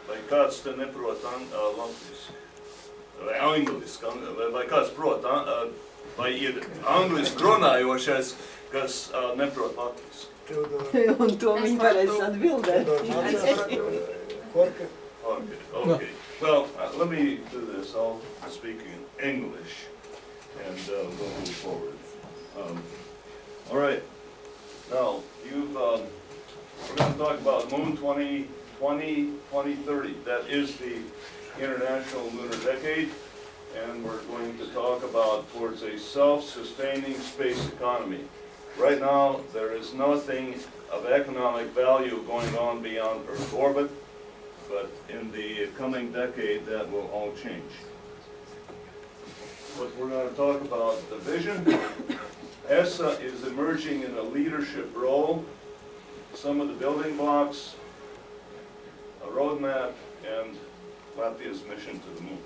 Vai kāds te neprot latviski? Vai angliski? Vai kāds prot, vai ir angliski runājošais, kas neprot latviski? Un to viņi varēs atbildēt. Okay. Well, let me do this. I'll speak in English, and we'll move forward. All right. Now, we're going to talk about Moon 2030. That is the International Lunar Decade, and we're going to talk about towards a self-sustaining space economy. Right now, there is nothing of economic value going on beyond Earth orbit, but in the coming decade, that will all change. But we're going to talk about the vision. ESA is emerging in a leadership role, some of the building blocks, a roadmap, and Latvia's mission to the moon.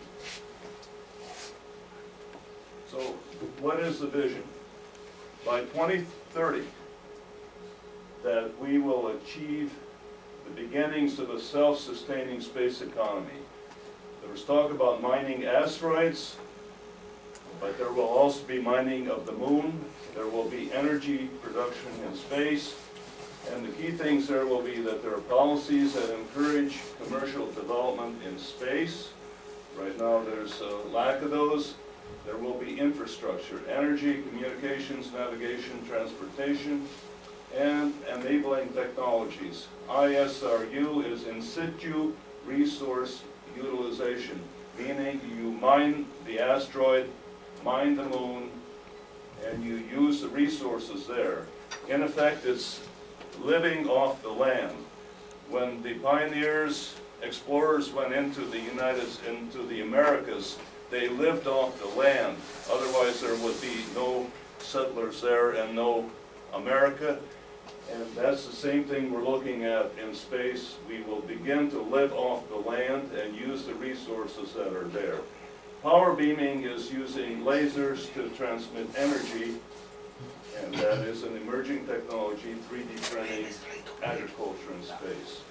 So, what is the vision? By 2030, that we will achieve the beginnings of a self-sustaining space economy. There was talk about mining asteroids, but there will also be mining of the moon. There will be energy production in space. And the key things there will be that there are policies that encourage commercial development in space. Right now there's a lack of those. There will be infrastructure, energy, communications, navigation, transportation, and enabling technologies. ISRU is in situ resource utilization, meaning you mine the asteroid, mine the moon, and you use the resources there. In effect, it's living off the land. When the pioneers, explorers went into the Americas, they lived off the land. Otherwise, there would be no settlers there and no America. And that's the same thing we're looking at in space. We will begin to live off the land and use the resources that are there. Power beaming is using lasers to transmit energy, and that is an emerging technology, 3D printing, agriculture in space.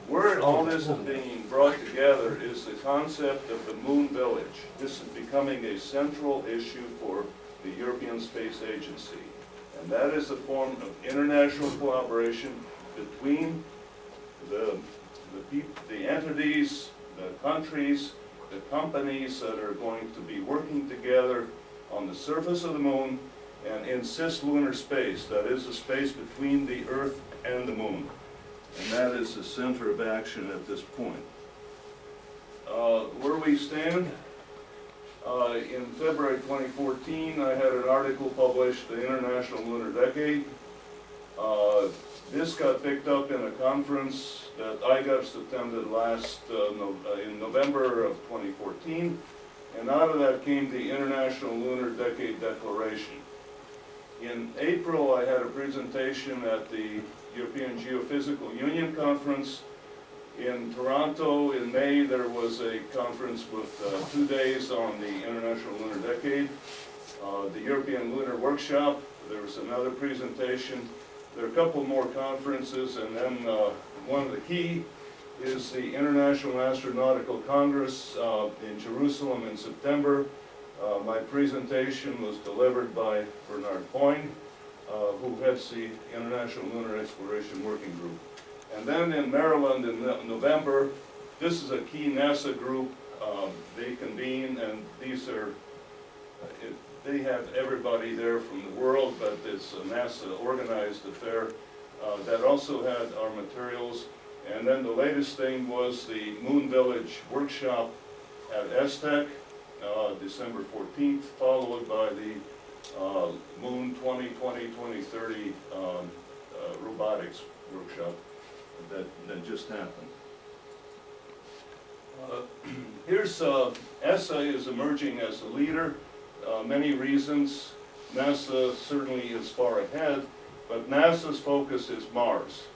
Where all this is being brought together is the concept of the Moon Village. This is becoming a central issue for the European Space Agency. And that is a form of international collaboration between the entities, the countries, the companies that are going to be working together on the surface of the moon and in cislunar space, that is the space between the Earth and the moon. And that is the center of action at this point. Where we stand, in February 2014, I had an article published, The International Lunar Decade. This got picked up in a conference that IGUPS attended in November of 2014, and out of that came the International Lunar Decade Declaration. In April, I had a presentation at the European Geophysical Union Conference. In Toronto, in May, there was a conference with 2 days on the International Lunar Decade. The European Lunar Workshop, there was another presentation. There are a couple more conferences, and then one of the key is the International Astronautical Congress in Jerusalem in September. My presentation was delivered by Bernard Poing, who heads the International Lunar Exploration Working Group. And then in Maryland in November, this is a key NASA group. They convene, and these are, they have everybody there from the world, but it's a NASA organized affair that also had our materials. And then the latest thing was the Moon Village workshop at ESTEC, December 14th, followed by the Moon 2020-2030 robotics workshop that just happened. Here's ESA is emerging as a leader. Many reasons. NASA certainly is far ahead, but NASA's focus is Mars,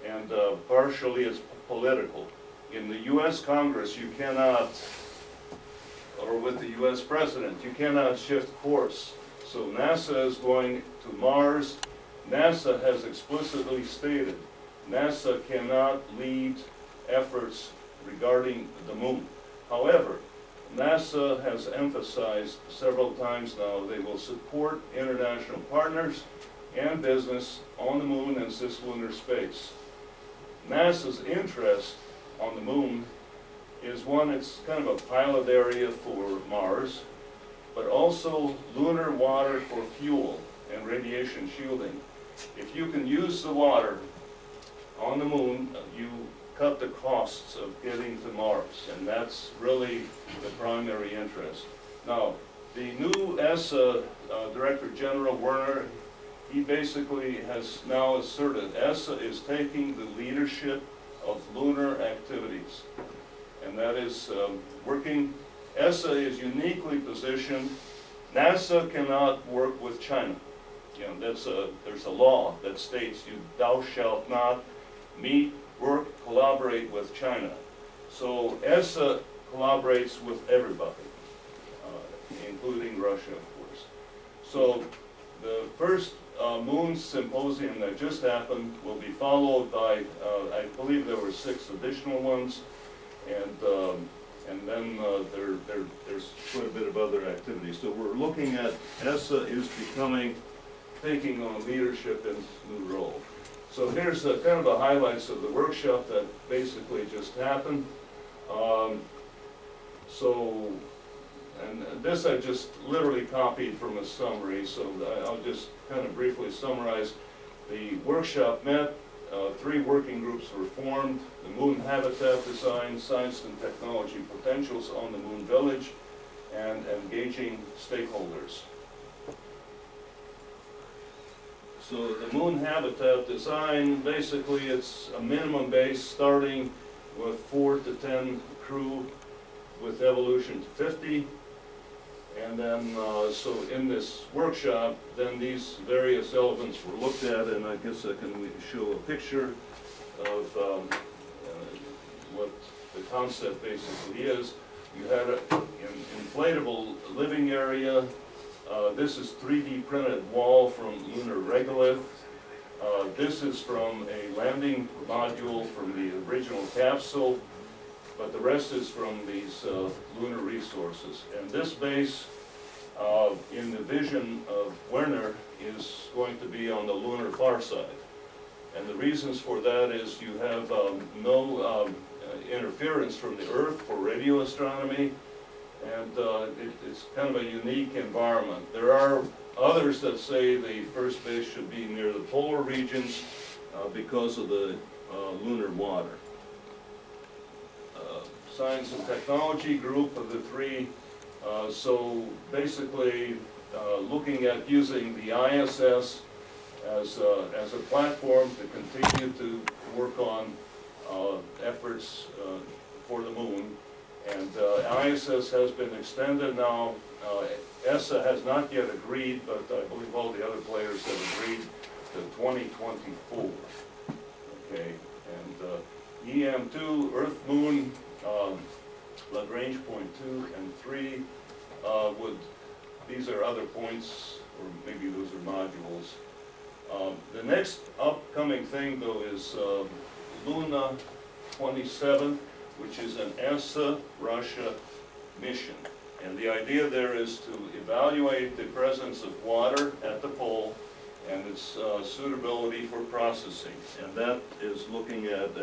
and partially it's political. In the U.S. Congress, you cannot, or with the U.S. President, you cannot shift course. So NASA is going to Mars. NASA has explicitly stated NASA cannot lead efforts regarding the moon. However, NASA has emphasized several times now they will support international partners and business on the moon and cislunar space. NASA's interest on the moon is one, it's kind of a pilot area for Mars, but also lunar water for fuel and radiation shielding. If you can use the water on the moon, you cut the costs of getting to Mars, and that's really the primary interest. Now, the new ESA Director General Werner, he basically has now asserted ESA is taking the leadership of lunar activities, and that is working. ESA is uniquely positioned. NASA cannot work with China. You know, there's a law that states thou shalt not meet, work, collaborate with China. So ESA collaborates with everybody, including Russia, of course. So the first Moon Symposium that just happened will be followed by, I believe there were 6 additional ones, and then there's quite a bit of other activities. So we're looking at ESA is taking on leadership in this new role. So here's kind of the highlights of the workshop that basically just happened. And this I just literally copied from a summary, so I'll just kind of briefly summarize. The workshop met, 3 working groups were formed: the moon habitat design, science and technology potentials on the moon village, and engaging stakeholders. So the moon habitat design, basically it's a minimum base starting with 4 to 10 crew with evolution to 50. And then, so in this workshop, then these various elements were looked at, and I guess I can show a picture of what the concept basically is. You had an inflatable living area. This is 3D printed wall from lunar regolith. This is from a landing module from the original capsule, but the rest is from these lunar resources. And this base, in the vision of Werner, is going to be on the lunar far side. And the reasons for that is you have no interference from the Earth for radio astronomy, and it's kind of a unique environment. There are others that say the first base should be near the polar regions because of the lunar water. Science and technology group of the 3, so basically looking at using the ISS as a platform to continue to work on efforts for the moon. And ISS has been extended now. ESA has not yet agreed, but I believe all the other players have agreed to 2024. Okay, and EM2, Earth, Moon, Lagrange point 2 and 3 these are other points, or maybe those are modules. The next upcoming thing though is Luna 27, which is an ESA Russia mission. And the idea there is to evaluate the presence of water at the pole and its suitability for processing. And that is looking at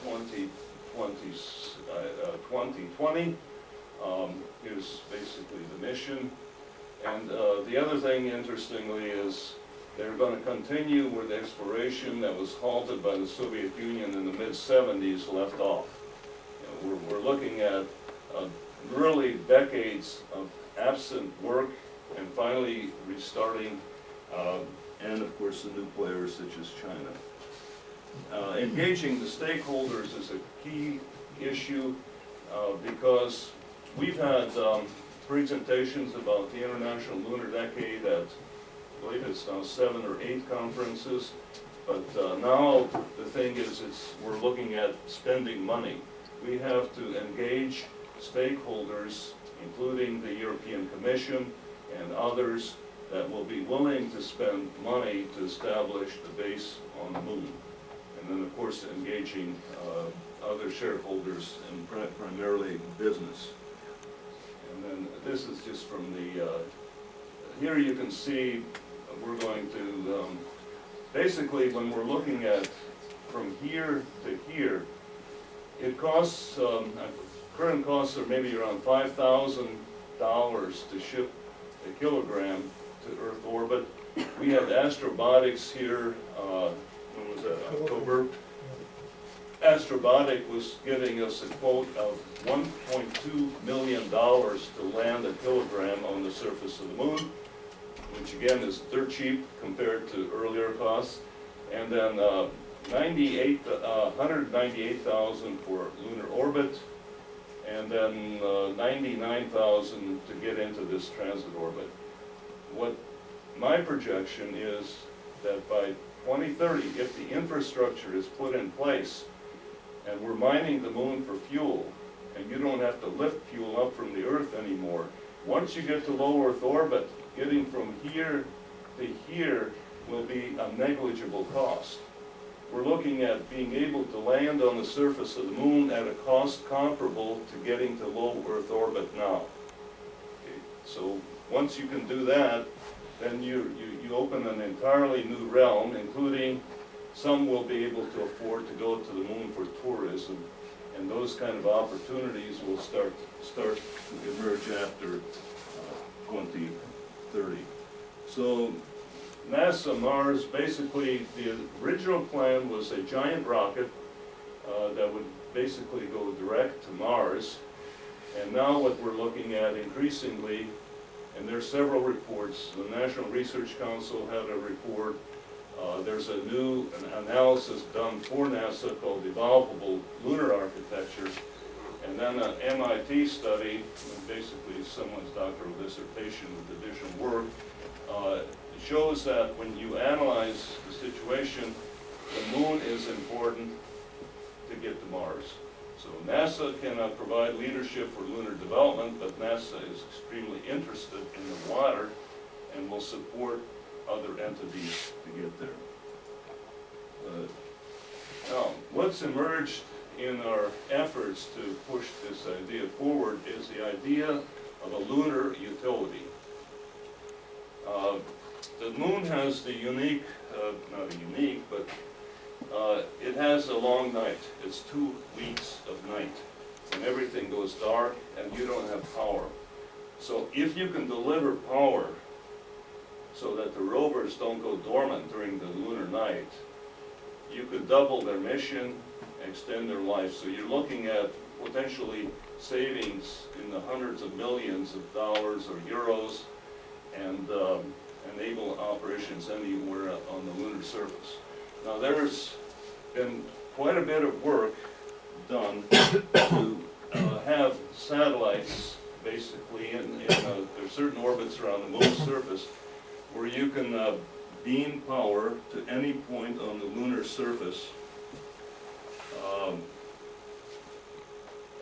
2020. Here's basically the mission. And the other thing, interestingly, is they're going to continue with exploration that was halted by the Soviet Union in the mid-70s, left off. You know, we're looking at really decades of absent work and finally restarting, and of course the new players such as China. Engaging the stakeholders is a key issue because we've had presentations about the International Lunar Decade at, I believe it's now 7 or 8 conferences, but now the thing is we're looking at spending money. We have to engage stakeholders, including the European Commission and others, that will be willing to spend money to establish the base on the moon. And and then of course engaging other shareholders and primarily business. And then this is just from the, here you can see we're going to, basically when we're looking at from here to here, it costs, current costs are maybe around $5,000 to ship a kilogram to Earth orbit. We had Astrobotics here, when was that, October? Astrobotic was giving us a quote of $1.2 million to land a kilogram on the surface of the moon, which again is dirt cheap compared to earlier costs. And then $198,000 for lunar orbit, and then $99,000 to get into this transit orbit. What my projection is that by 2030, if the infrastructure is put in place, and we're mining the moon for fuel, and you don't have to lift fuel up from the Earth anymore, once you get to low Earth orbit, getting from here to here will be a negligible cost. We're looking at being able to land on the surface of the moon at a cost comparable to getting to low Earth orbit now. Okay. So once you can do that, then you open an entirely new realm, including some will be able to afford to go to the moon for tourism, and those kind of opportunities will start to emerge after 2030. So NASA Mars, basically the original plan was a giant rocket that would basically go direct to Mars, and now what we're looking at increasingly, and there's several reports, the National Research Council had a report, there's a new analysis done for NASA called Evolvable Lunar Architecture, and then an MIT study, basically someone's doctoral dissertation with additional work, shows that when you analyze the situation, the moon is important to get to Mars. So NASA cannot provide leadership for lunar development, but NASA is extremely interested in the water and will support other entities to get there. Now, what's emerged in our efforts to push this idea forward is the idea of a lunar utility. The moon has the unique, not unique, but it has a long night. It's 2 weeks of night when everything goes dark and you don't have power. So if you can deliver power so that the rovers don't go dormant during the lunar night, you could double their mission, extend their life. So you're looking at potentially savings in the hundreds of millions of dollars or euros, and enable operations anywhere on the lunar surface. Now there's been quite a bit of work done to have satellites basically there's certain orbits around the moon's surface where you can beam power to any point on the lunar surface,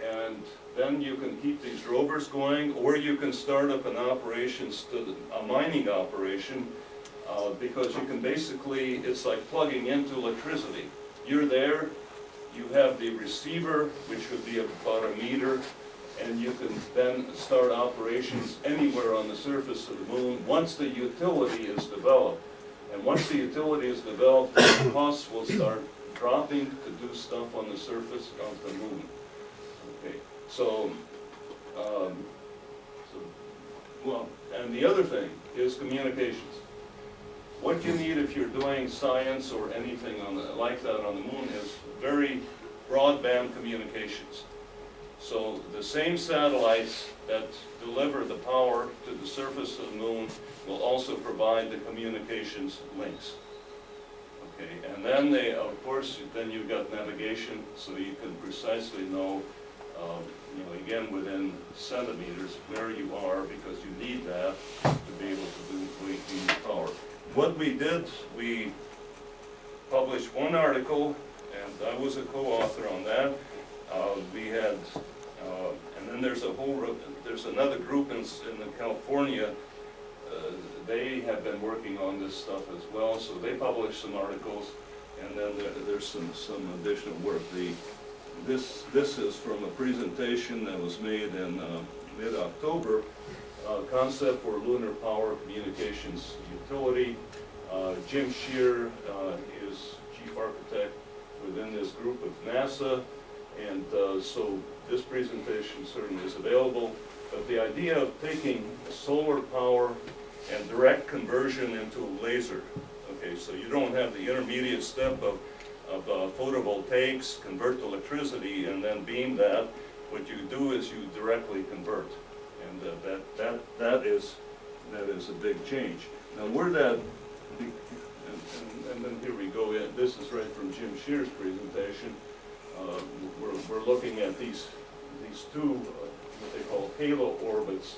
and then you can keep these rovers going, or you can start up an operation, a mining operation, because you can basically, it's like plugging into electricity. You're there, you have the receiver, which would be about a meter, and you can then start operations anywhere on the surface of the moon once the utility is developed. And once the utility is developed, the costs will start dropping to do stuff on the surface of the moon. Okay, so, well, and the other thing is communications. What you need if you're doing science or anything like that on the moon is very broadband communications. So the same satellites that deliver the power to the surface of the moon will also provide the communications links. Okay, and then they, of course, then you've got navigation, so you can precisely know, again, within centimeters where you are, because you need that to be able to do the power. What we did, we published one article, and I was a co-author on that. We had, and then there's another group in California. They have been working on this stuff as well, so they published some articles. and then there's some additional work. This is from a presentation that was made in mid-October, concept for lunar power communications utility. Jim Shear is chief architect within this group of NASA, and so this presentation certainly is available. But the idea of taking solar power and direct conversion into laser, okay, so you don't have the intermediate step of photovoltaics, convert to electricity, and then beam that. What you do is you directly convert, and that is a big change. Now where that, and then here we go in. This is right from Jim Shear's presentation. We're looking at these two what they call halo orbits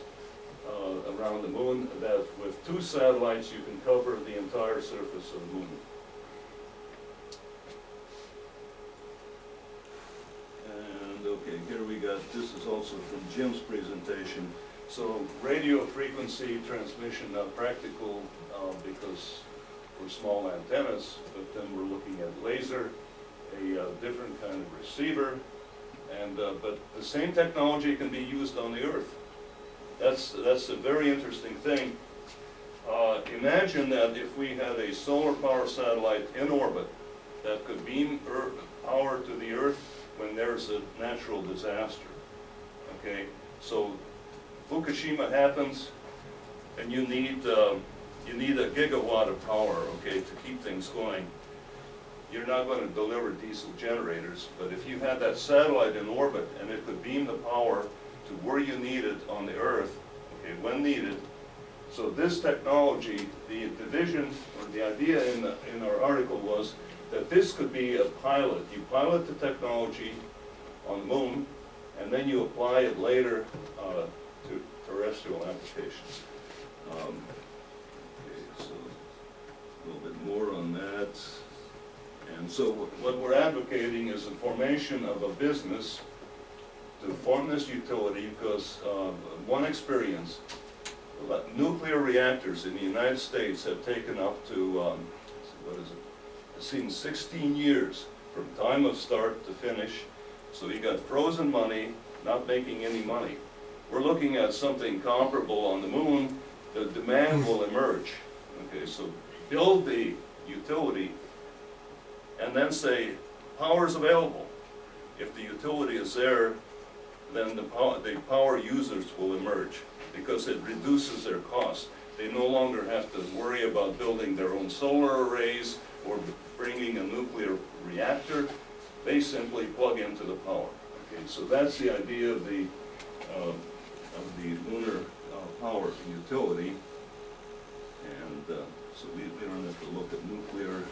around the moon. That with 2 satellites you can cover the entire surface of the moon. Okay, here we got, this is also from Jim's presentation. So radio frequency transmission, not practical because we're small antennas, but then we're looking at laser, a different kind of receiver, and but the same technology can be used on the Earth. That's a very interesting thing. Imagine that if we had a solar power satellite in orbit that could beam power to the Earth when there's a natural disaster, okay? So Fukushima happens, and you need a gigawatt of power, okay, to keep things going. You're not going to deliver diesel generators, but if you had that satellite in orbit and it could beam the power to where you need it on the Earth, okay, when needed. So this technology, the vision or the idea in our article was that this could be a pilot. You pilot the technology on the moon, and then you apply it later to terrestrial applications. Okay, so a little bit more on that. And so what we're advocating is the formation of a business to form this utility, because one experience, nuclear reactors in the United States have taken up to, what is it? It seems 16 years from time of start to finish. So you got frozen money, not making any money. We're looking at something comparable on the moon. The demand will emerge. Okay, so build the utility and then say, power is available. If the utility is there, then the power users will emerge because it reduces their costs. They no longer have to worry about building their own solar arrays or bringing a nuclear reactor. They simply plug into the power. Okay, so that's the idea of the lunar power utility. And so we don't have to look at nuclear.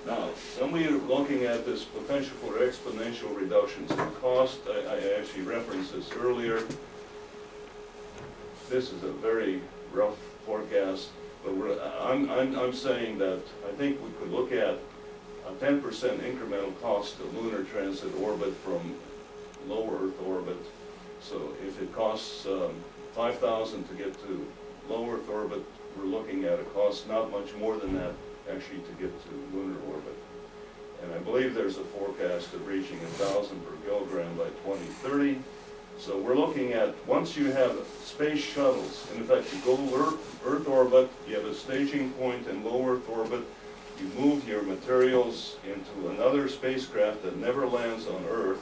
Now, then we are looking at this potential for exponential reductions in cost. I actually referenced this earlier. This is a very rough forecast, but I'm saying that I think we could look at a 10% incremental cost of lunar transit orbit from low Earth orbit. So if it costs $5,000 to get to low Earth orbit, we're looking at a cost not much more than that actually to get to lunar orbit. And I believe there's a forecast of reaching 1,000 per kilogram by 2030. So we're looking at, once you have space shuttles, in effect you go Earth orbit, you have a staging point in low Earth orbit, you move your materials into another spacecraft that never lands on Earth,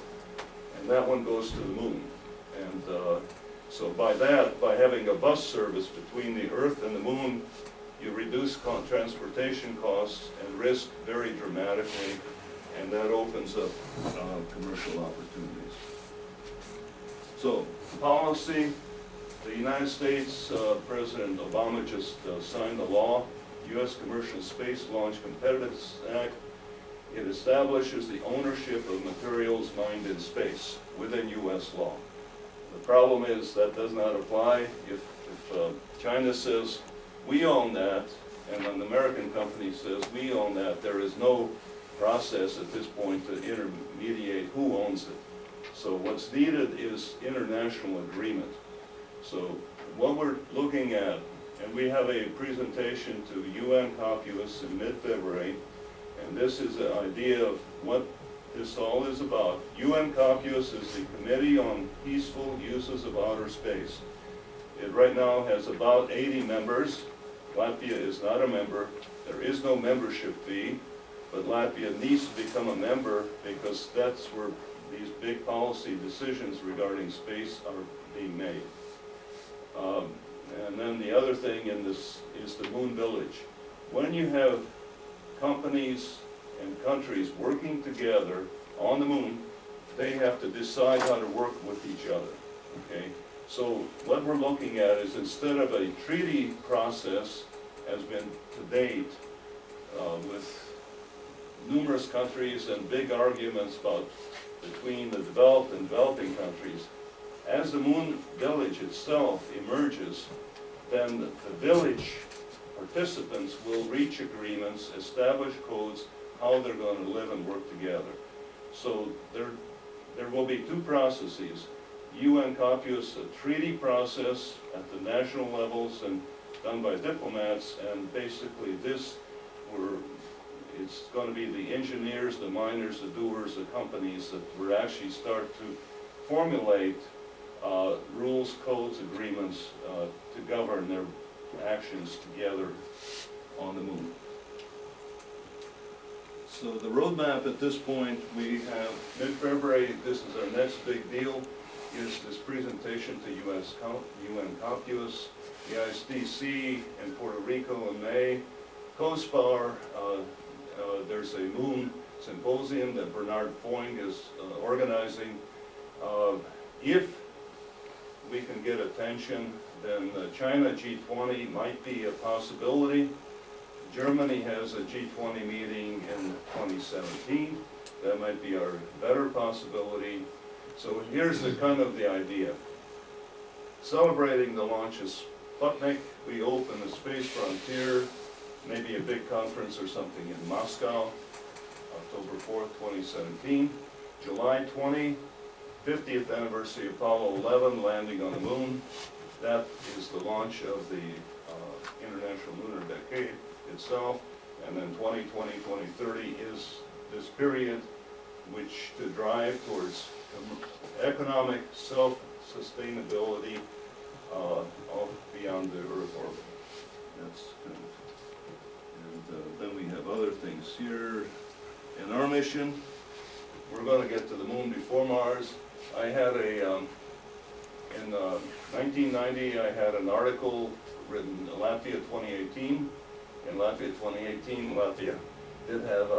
and that one goes to the moon. And so by having a bus service between the Earth and the moon, you reduce transportation costs and risk very dramatically, and that opens up commercial opportunities. So, policy, the United States, President Obama just signed the law, U.S. Commercial Space Launch Competitiveness Act. It establishes the ownership of materials mined in space within U.S. law. The problem is that does not apply if China says, we own that, and an American company says, we own that. There is no process at this point to intermediate who owns it. So what's needed is international agreement. So what we're looking at, and we have a presentation to UN Caucus in mid-February, And this is the idea of what this all is about. UN-COPUS is the Committee on Peaceful Uses of Outer Space. It right now has about 80 members. Latvia is not a member. There is no membership fee, but Latvia needs to become a member because that's where these big policy decisions regarding space are being made. And then the other thing in this is the Moon Village. When you have companies and countries working together on the moon, they have to decide how to work with each other, okay? So what we're looking at is, instead of a treaty process has been to date with numerous countries and big arguments between the developed and developing countries, as the Moon Village itself emerges, then the village participants will reach agreements, establish codes, how they're going to live and work together. So there will be two processes. UN-COPUS, a treaty process at the national levels and done by diplomats, and basically it's going to be the engineers, the miners, the doers, the companies that will actually start to formulate rules, codes, agreements to govern their actions together on the moon. So the roadmap at this point, we have mid-February, this is our next big deal, is this presentation to UN-COPUS, the ISDC in Puerto Rico in May, COSPAR, there's a moon symposium that Bernard Foing is organizing. If we can get attention, then the China G20 might be a possibility. Germany has a G20 meeting in 2017. That might be our better possibility. So here's the kind of the idea. Celebrating the launch of Sputnik, we open the space frontier, maybe a big conference or something in Moscow, October 4th, 2017. July 20, 50th anniversary of Apollo 11 landing on the moon. That is the launch of the International Lunar Decade itself. And then 2020, 2030 is this period which to drive towards economic self-sustainability beyond the Earth orbit. That's good. And then we have other things here. In our mission, we're going to get to the moon before Mars. I had in 1990, I had an article written, Latvia 2018. In Latvia 2018, Latvia did have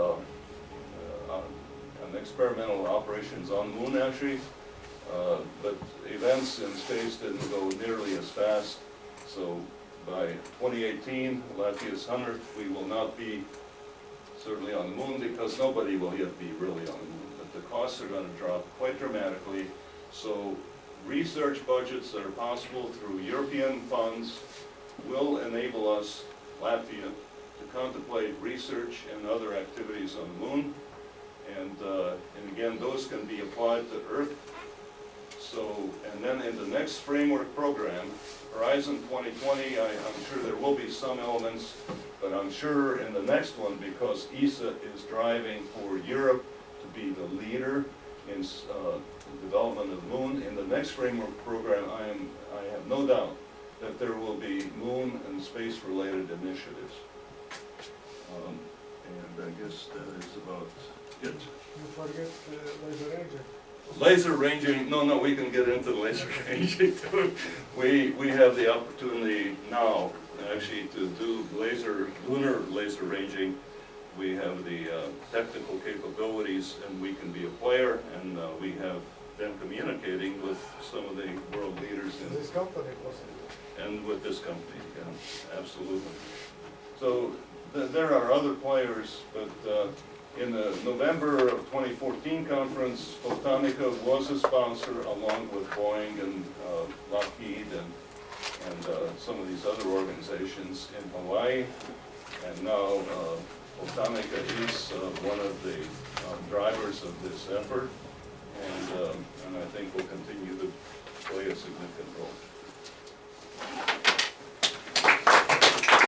an experimental operations on the moon, actually, but events in space didn't go nearly as fast. So by 2018, Latvia's 100th, we will not be certainly on the moon because nobody will yet be really on the moon. But the costs are going to drop quite dramatically. So research budgets that are possible through European funds will enable us, Latvia, to contemplate research and other activities on the moon. And again, those can be applied to Earth. So, and then in the next framework program, Horizon 2020, I'm sure there will be some elements, but I'm sure in the next one, because ESA is driving for Europe to be the leader in development of the moon, in the next framework program, I have no doubt that there will be moon and space-related initiatives. And I guess that is about it. You forget laser ranging. Laser ranging, no, we can get into the laser ranging too. We have the opportunity now, actually, to do lunar laser ranging. We have the technical capabilities, and we can be a player, and we have been communicating with some of the world leaders in This company possibly. and with this company, yeah, absolutely. So there are other players, but in the November of 2014 conference, Fotonika was a sponsor along with Boeing and Lockheed and some of these other organizations in Hawaii. And now Fotonika is one of the drivers of this effort, and I think will continue to play a significant role.